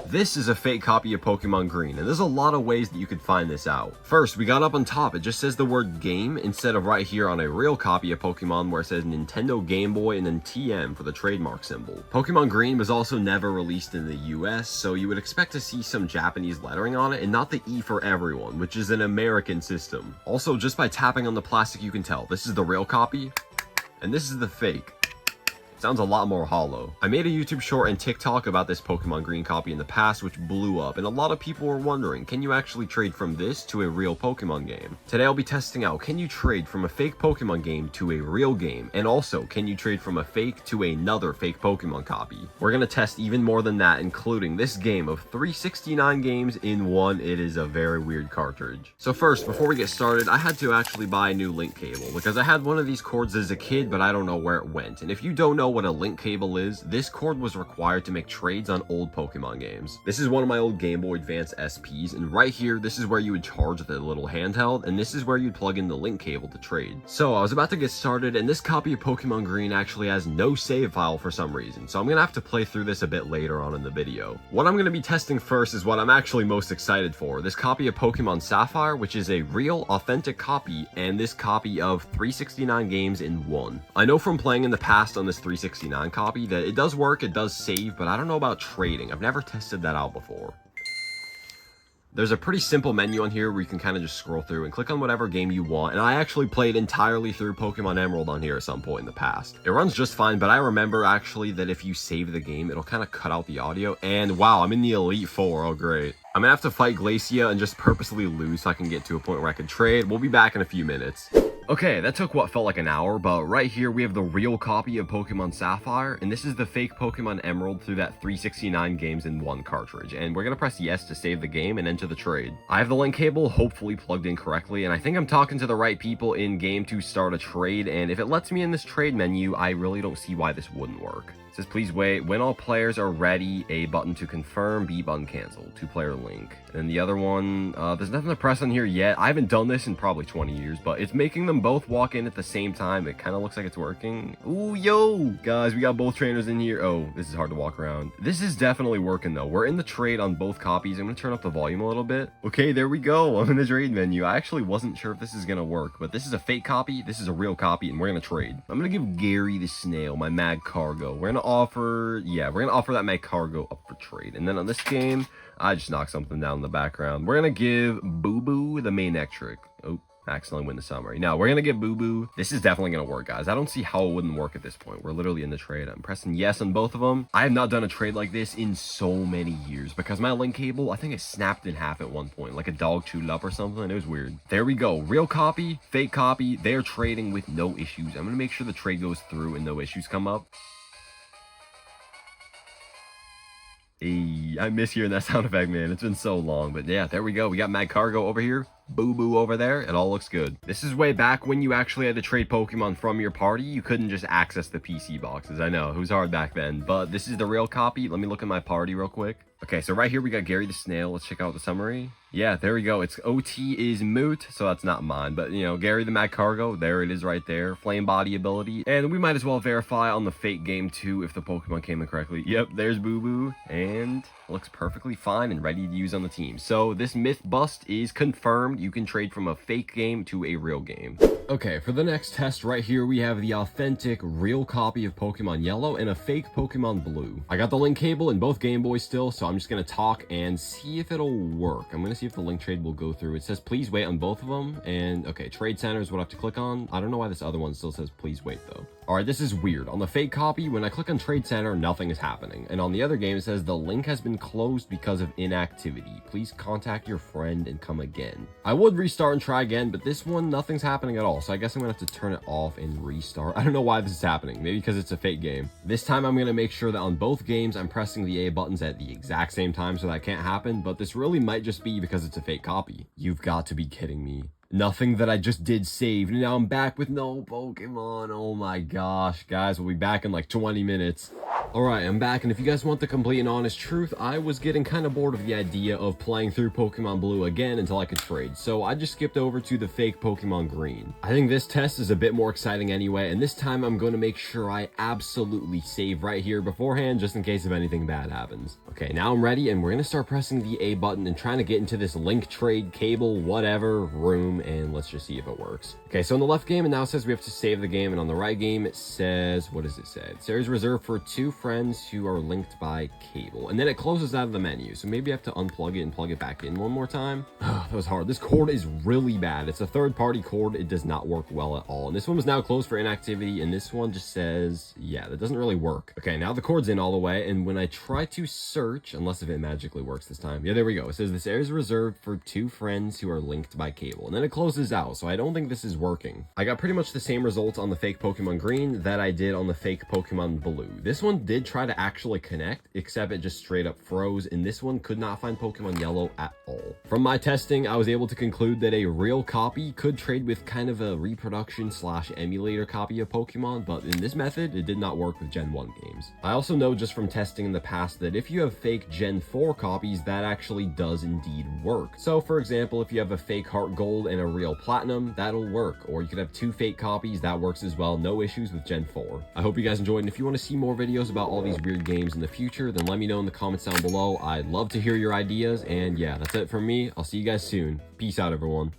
This is a fake copy of Pokemon Green, and there's a lot of ways that you could find this out. First, we got up on top, it just says the word game instead of right here on a real copy of Pokemon where it says Nintendo Game Boy and then TM for the trademark symbol. Pokemon Green was also never released in the US, so you would expect to see some Japanese lettering on it and not the E for everyone, which is an American system. Also, just by tapping on the plastic you can tell, this is the real copy, and this is the fake. Sounds a lot more hollow. I made a YouTube short and TikTok about this Pokemon Green copy in the past, which blew up, and a lot of people were wondering, can you actually trade from this to a real Pokemon game? Today I'll be testing out, can you trade from a fake Pokemon game to a real game? And also, can you trade from a fake to another fake Pokemon copy? We're gonna test even more than that, including this game of 369 games in one. It is a very weird cartridge. So first, before we get started, I had to actually buy a new link cable, because I had one of these cords as a kid, but I don't know where it went. And if you don't know what a link cable is, this cord was required to make trades on old Pokemon games. This is one of my old Game Boy Advance SPs, and right here, this is where you would charge the little handheld, and this is where you'd plug in the link cable to trade. So I was about to get started, and this copy of Pokemon Green actually has no save file for some reason, so I'm gonna have to play through this a bit later on in the video. What I'm gonna be testing first is what I'm actually most excited for, this copy of Pokemon Sapphire, which is a real, authentic copy, and this copy of 369 games in one. I know from playing in the past on this 369 copy that it does work, it does save, but I don't know about trading. I've never tested that out before. There's a pretty simple menu on here where you can kind of just scroll through and click on whatever game you want, and I actually played entirely through Pokemon Emerald on here at some point in the past. It runs just fine, but I remember actually that if you save the game, it'll kind of cut out the audio, and wow, I'm in the Elite Four, oh great. I'm gonna have to fight Glacia and just purposely lose so I can get to a point where I can trade. We'll be back in a few minutes. Okay, that took what felt like an hour, but right here we have the real copy of Pokemon Sapphire, and this is the fake Pokemon Emerald through that 369 games in one cartridge, and we're gonna press yes to save the game and enter the trade. I have the link cable hopefully plugged in correctly, and I think I'm talking to the right people in game to start a trade, and if it lets me in this trade menu, I really don't see why this wouldn't work. It says please wait, when all players are ready, A button to confirm, B button cancel, 2-player link. And then the other one, there's nothing to press on here yet. I haven't done this in probably 20 years, but it's making them both walk in at the same time. It kind of looks like it's working. Ooh, yo! Guys, we got both trainers in here. Oh, this is hard to walk around. This is definitely working though. We're in the trade on both copies. I'm gonna turn up the volume a little bit. Okay, there we go. I'm in the trade menu. I actually wasn't sure if this is gonna work, but this is a fake copy, this is a real copy, and we're gonna trade. I'm gonna give Gary the Snail my Mag Cargo. We're gonna offer that Mag Cargo up for trade. And then on this game, I just knocked something down in the background. We're gonna give Boo Boo the main trick. Oh, accidentally win the summary. Now, we're gonna give Boo Boo. This is definitely gonna work, guys. I don't see how it wouldn't work at this point. We're literally in the trade. I'm pressing yes on both of them. I have not done a trade like this in so many years because my link cable, I think it snapped in half at one point, like a dog chewed up or something. It was weird. There we go. Real copy, fake copy. They're trading with no issues. I'm gonna make sure the trade goes through and no issues come up. Hey, I miss hearing that sound effect, man. It's been so long, but yeah, there we go. We got Mag Cargo over here, Boo Boo over there. It all looks good. This is way back when you actually had to trade Pokemon from your party. You couldn't just access the PC boxes. I know, it was hard back then, but this is the real copy. Let me look at my party real quick. Okay, so right here we got Gary the Snail. Let's check out the summary. Yeah, there we go. It's OT is moot, so that's not mine. But, you know, Gary the Mag Cargo, there it is right there. Flame body ability. And we might as well verify on the fake game, too, if the Pokemon came in correctly. Yep, there's Boo Boo. And looks perfectly fine and ready to use on the team. So this myth bust is confirmed. You can trade from a fake game to a real game. Okay, for the next test right here, we have the authentic, real copy of Pokemon Yellow and a fake Pokemon Blue. I got the link cable in both Game Boys still, so I'm just going to talk and see if it'll work. I'm going to see if the link trade will go through. It says please wait on both of them, and okay, trade center is what I have to click on. I don't know why this other one still says please wait though. Alright, this is weird. On the fake copy, when I click on trade center, nothing is happening. And on the other game, it says the link has been closed because of inactivity. Please contact your friend and come again. I would restart and try again, but this one, nothing's happening at all. So I guess I'm gonna have to turn it off and restart. I don't know why this is happening. Maybe because it's a fake game. This time I'm gonna make sure that on both games, I'm pressing the A buttons at the exact same time so that can't happen. But this really might just be because it's a fake copy. You've got to be kidding me. Nothing that I just did saved. Now I'm back with no Pokemon. Oh my gosh, guys, we'll be back in like 20 minutes. Alright, I'm back, and if you guys want the complete and honest truth, I was getting kind of bored of the idea of playing through Pokemon Blue again until I could trade, so I just skipped over to the fake Pokemon Green. I think this test is a bit more exciting anyway, and this time I'm going to make sure I absolutely save right here beforehand, just in case if anything bad happens. Okay, now I'm ready, and we're going to start pressing the A button and trying to get into this link trade, cable, whatever, room, and let's just see if it works. Okay, so in the left game, it now says we have to save the game, and on the right game, it says, what does it say? It says reserved for 2 friends who are linked by cable, and then it closes out of the menu, so maybe I have to unplug it and plug it back in one more time. That was hard. This cord is really bad. It's a third-party cord. It does not work well at all, and this one was now closed for inactivity, and this one just says, yeah, that doesn't really work. Okay, now the cord's in all the way, and when I try to search, unless if it magically works this time, yeah, there we go. It says this area is reserved for 2 friends who are linked by cable, and then it closes out, so I don't think this is working. I got pretty much the same results on the fake Pokemon Green that I did on the fake Pokemon Blue. This one did try to actually connect, except it just straight up froze, and this one could not find Pokemon Yellow at all. From my testing, I was able to conclude that a real copy could trade with kind of a reproduction / emulator copy of Pokemon, but in this method, it did not work with Gen 1 games. I also know just from testing in the past that if you have fake Gen 4 copies, that actually does indeed work. So for example, if you have a fake Heart Gold and a real Platinum, that'll work, or you could have 2 fake copies, that works as well. No issues with Gen 4. I hope you guys enjoyed, and if you want to see more videos about all these weird games in the future, then let me know in the comments down below. I'd love to hear your ideas, and yeah, that's it from me. I'll see you guys soon. Peace out, everyone.